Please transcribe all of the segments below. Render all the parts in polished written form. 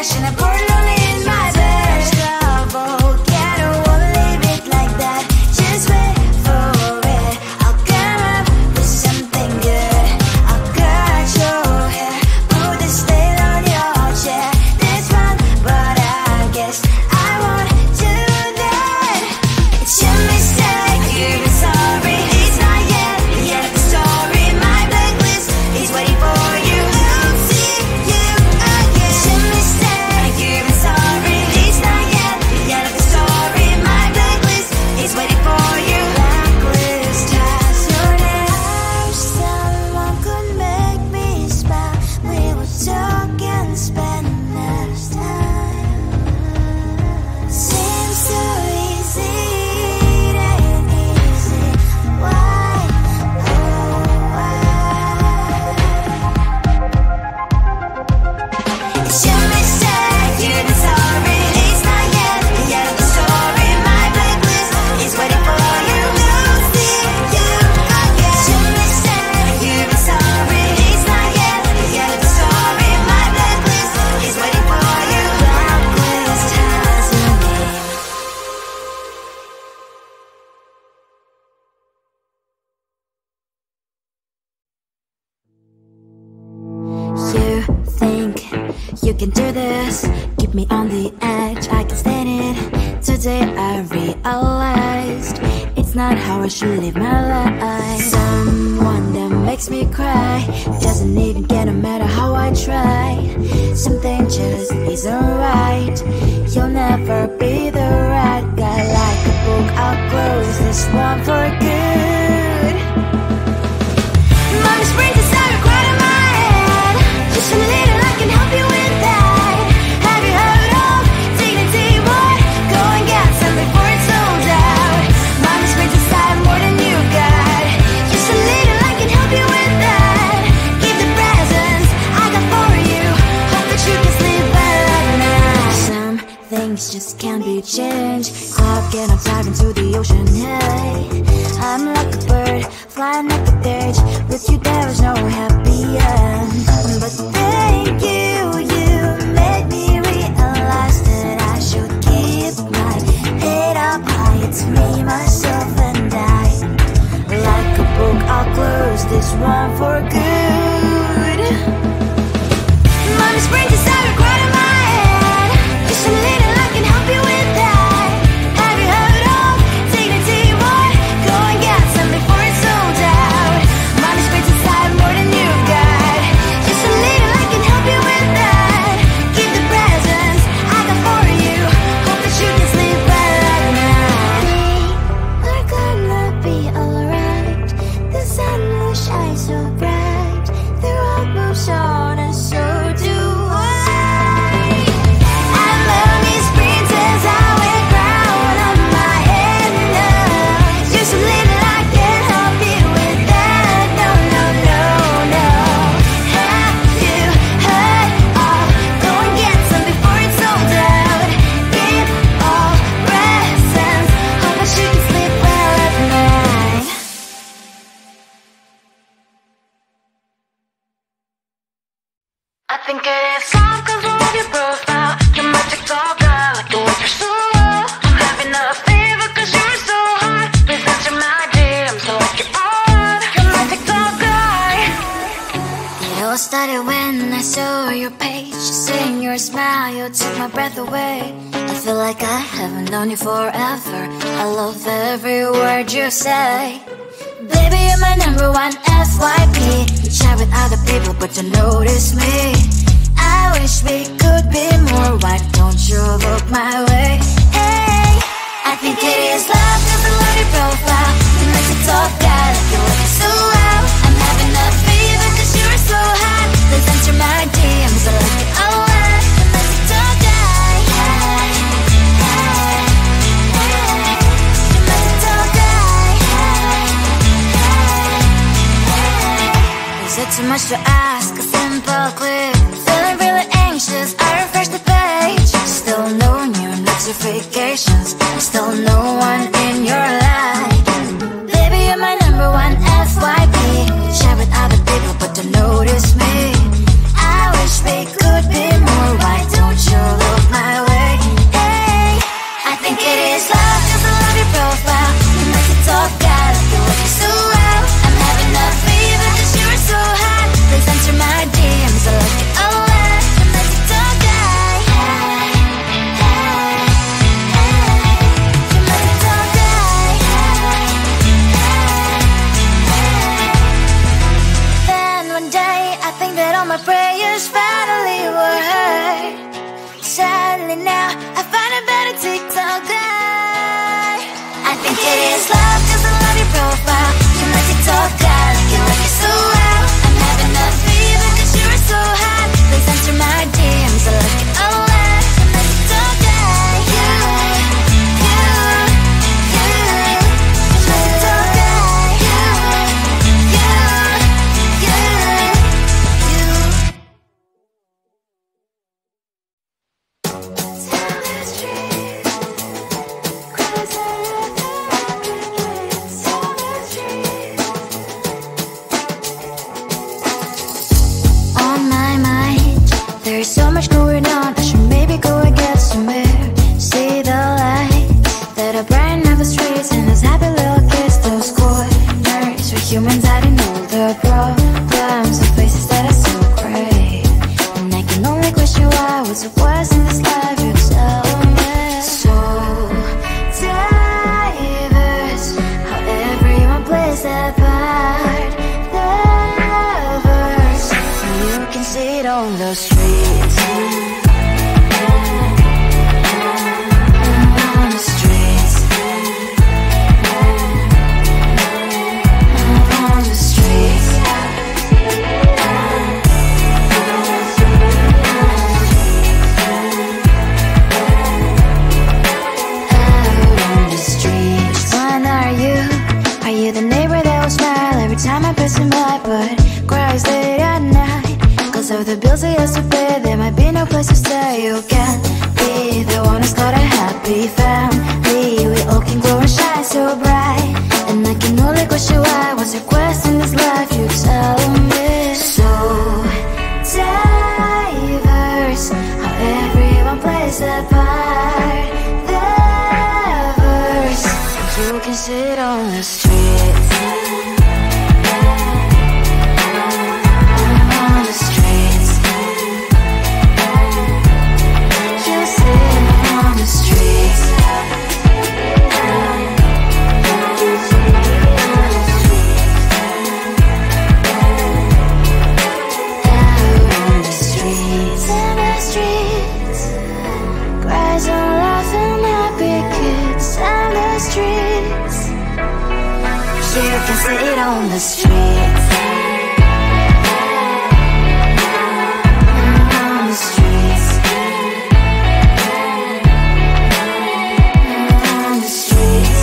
flesh and I'm born only in my bed. Can't I won't leave it like that. Just wait for it. I'll come up with something good. I'll cut your hair, put the stain on your chair. This one, but I guess I won't do that. It's your mistake, you're sorry. It's not yet the end of the story. My blacklist is waiting for you. I'll see you again. It's your mistake, you're sorry. It's not yet the end of the story. My blacklist is waiting for you. Blacklist has your name. I wish someone could make me smile. We would talk and spend less time. Seems so easy, it ain't easy. Why? Oh, why? It's your mistake, you're sorry. It's not yet the end of the story. My blacklist is waiting for you. I'll see you again. It's your mistake, you're sorry. It's not yet the end of the story. My blacklist is waiting for you. Blacklist has your name. You think you can do this, keep me on the edge, I can stand it. Today I realized it's not how I should live my life. Someone that makes me cry doesn't even get no matter how I try. Something just isn't right. You'll never be the right guy. Like a book, I'll close this one for good. Mommy springs inside a quite in my head. Just a little, I can help you with that. Have you heard of dignity, boy? Go and get some before it's sold out. Mommy springs inside more than you got. Just a little, I can help you with that. Give the presents I got for you. Hope that you can sleep well at night. Some things just can't be changed. I'll get on dive into the ocean, hey. I'm like a bird, flying like a cage. With you there is no happy end. But thank you, you made me realize that I should keep my head up high. It's me, myself and I. Like a book, I'll close this one for good. Mommy springs inside a quite in my head. Just a little, I can help you with that. Have you heard of dignity, boy? Go and get some before it's sold out. Mommy springs inside more than you got. Just a little, I can help you with that. Give the presents I got for you. Hope that you can sleep well at night. We're gonna be alright. The sun will shine so bright. The road moves on and so do I. And lonely springs as I wear crown on my head now. Just a little, I can help you with that. No, no, no, no. Have you heard of? Go and get some before it's sold out. Give all presents. Hope that you can sleep well at night. I think it is soft cause I love your profile. You're my TikTok guy, like the way you're so low. I'm having a fever cause you're so hot. Please answer my DMs, I like your on. You're my TikTok guy. It all started when I saw your page. Seeing your smile, you took my breath away. I feel like I haven't known you forever. I love every word you say. Baby, you're my number one FYP. You chat with other people, but you notice me. I wish we could be more. Why don't you look my way? Hey, I think it is love cause I love your profile. You make it talk guy, like you look so well. I'm having a fever cause you're so hot. Please answer my DMs, I like it a lot. You make it talk guy. Hey, hey, hey. You make it talk guy. Is it too much to ask? A simple click. Feeling really anxious, I refresh the page. Still no new notifications. Still no one in your life. Baby, you're my number one FYP. Share with other people, but don't notice me. I wish we could be more. Why don't you It is love, cause I love your profile. You my TikTok guy, like it so well. I'm having a fever cause you're so hot. Please answer my DMs, I like it a lot. I'm my TikTok guy. You, my TikTok guy. On my mind, there's so much going on. I should maybe go and get somewhere. See the lights that are brighten up the streets, and those happy little kids, those corners where humans hiding all the problems, the faces that are so gray. And I can only question why was it was in this life. You tell me. So diverse, how everyone plays their part. Lovers, you can see it on the streets. On the streets. On the streets. Out on the streets. When are you? Are you the neighbor that will smile every time I pass him by, but cries late at night? Cause of the bills I used to pay, there might be no place to stay. You can't be the one who's got a happy family. We all can grow and shine so bright, and I can only question why was your quest in this life. You tell me. So diverse, how everyone plays their part. Lovers, you can sit on the streets. On the streets. You sit on the streets. Out on the streets. In the streets. Cries and laughing happy kids. On the streets. You can sit on the streets. On the streets. On the streets.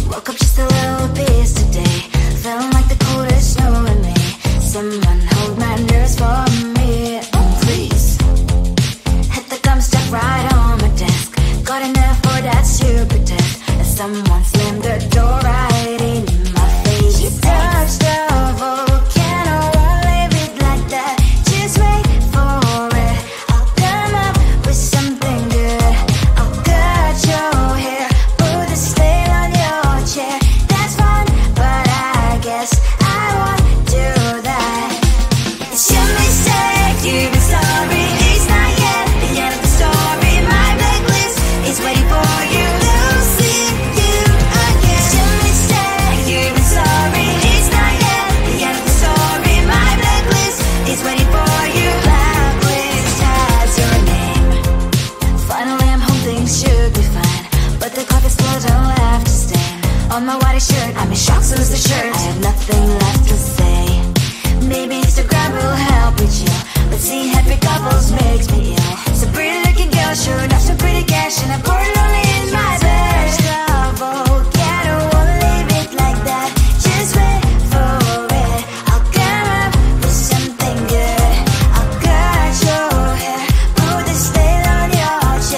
Woke up just a little piece today. Feeling like the coldest snow in me. Someone hold my nerves for me, oh please. Hit the gum stuck right on my desk. Got enough for that stupid test. And someone slammed the door right in my face. You touched the volcano, won't leave it like that. Just wait for it. I'll come up with something good. I'll cut your hair, put the stain on your chair. That's fun, but I guess I won't do that. It's your mistake, you've been sorry. It's not yet the end of the story. My blacklist is waiting for you. Losing you again. It's your mistake, you've been sorry. It's not yet the end of the story. My blacklist is waiting for you. Blacklist has your name. Finally I'm home, things should be fine, but the coffee still don't have to stain on my white shirt. I'm in shock, so is the shirt. I have nothing left to say. Maybe Instagram will help with you, but seeing happy couples makes me ill. So pretty looking girl, sure enough, some pretty cash, and I'm bored lonely in my bed. Volcano, won't leave it like that. Just wait for it. I'll come up with something good. I'll cut your hair, put the stain on your chair.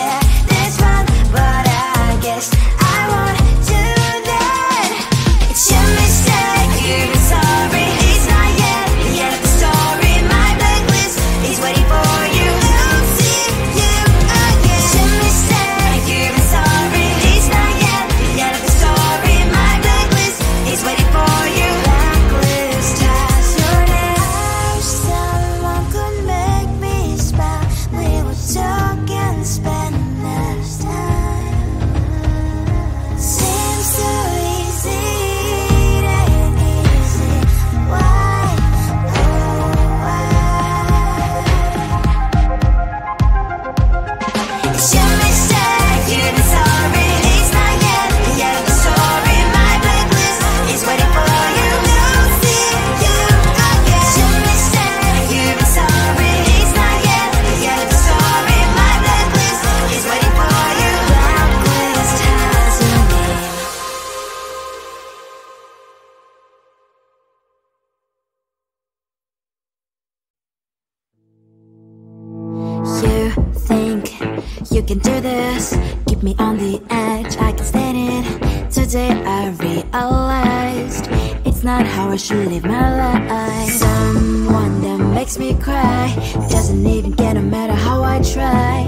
You can do this, keep me on the edge, I can stand it. Today I realized it's not how I should live my life. Someone that makes me cry doesn't even get no matter how I try.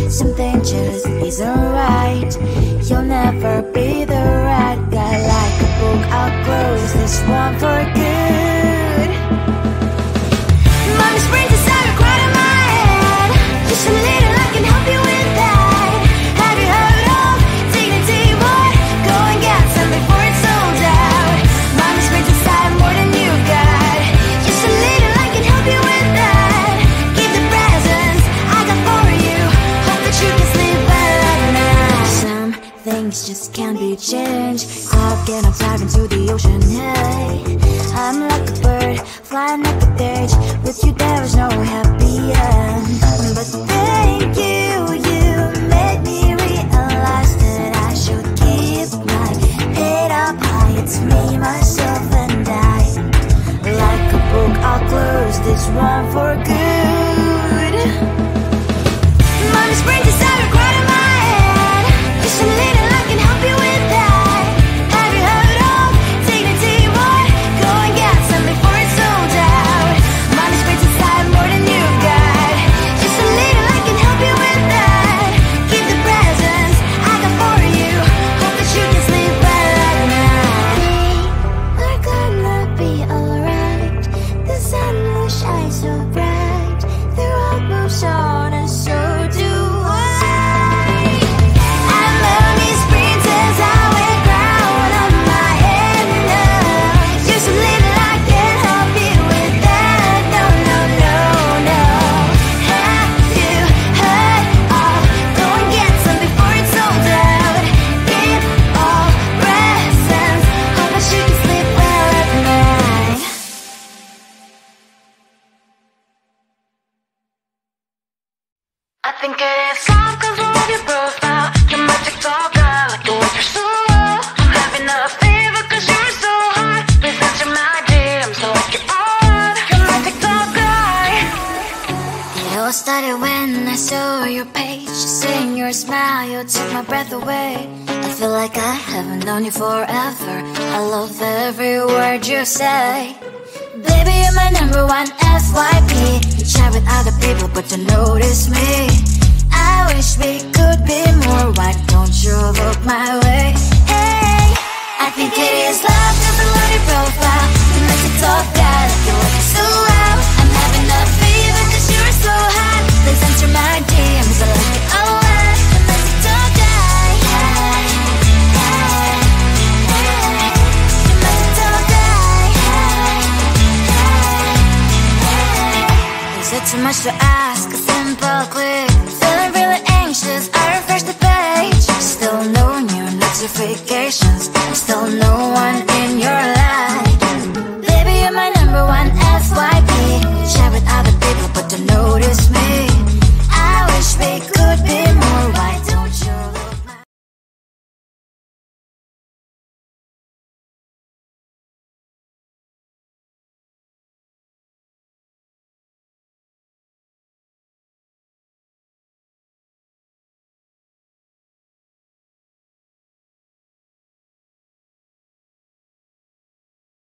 Something just isn't right. You'll never be the right guy. Like a book, I'll close this one for good. Mommy springs inside a crowd in my head. Just a little, I can help you with that. Have you heard of dignity? What? Go and get some before it's sold out. Mommy springs inside more than you got. Just a little, I can help you with that. Keep the presents I got for you. Hope that you can sleep well at night. Some things just can't be changed. I'll get up diving to the ocean. Hey, I'm like a bird flying like a cage. With you there is no happy end. But thank you, you made me realize that I should keep my head up high. It's me, myself and I. Like a book, I'll close this one for good. Mommy springs inside a crowd in my head. Just a little, I can help you with that. Have you heard of dignity? What? Go and get some before it's sold out. Mommy springs inside more than you got. Just a little, I can help you with that. Keep the presents I got for you. Hope that you can sleep well at night. We're gonna be alright. The sun will shine so bright. The road moves on and so do I. I'm Mommy's princess, I wear crown on my head now. Just a little, I can help you with that. No, no, no, no. Have you heard of? Go and get some before it's sold out. Give all presents. Hope that you can sleep well at night. I think it is soft cause I love your profile. You're my TikTok guy, like the way you're so low. I'm having a fever cause you're so hot. Please answer my DMs, I like your art. You're my TikTok guy. It all started when I saw your page. Seeing your smile, you took my breath away. I feel like I haven't known you forever. I love every word you say. Baby, you're my number one FYP. You chat with other people, but you notice me. I wish we could be more. Why don't you look my way? Hey, I think it is love cause I love your profile. You're my TikTok guy, like you look so well. I'm having a fever cause you're so hot. Please answer my DMs, I like it a lot. You're my TikTok guy. Hey, hey, hey. You're my TikTok guy. Is it too much to ask? A simple click. Feeling really anxious, I refresh the page. Still no new notifications. Still no one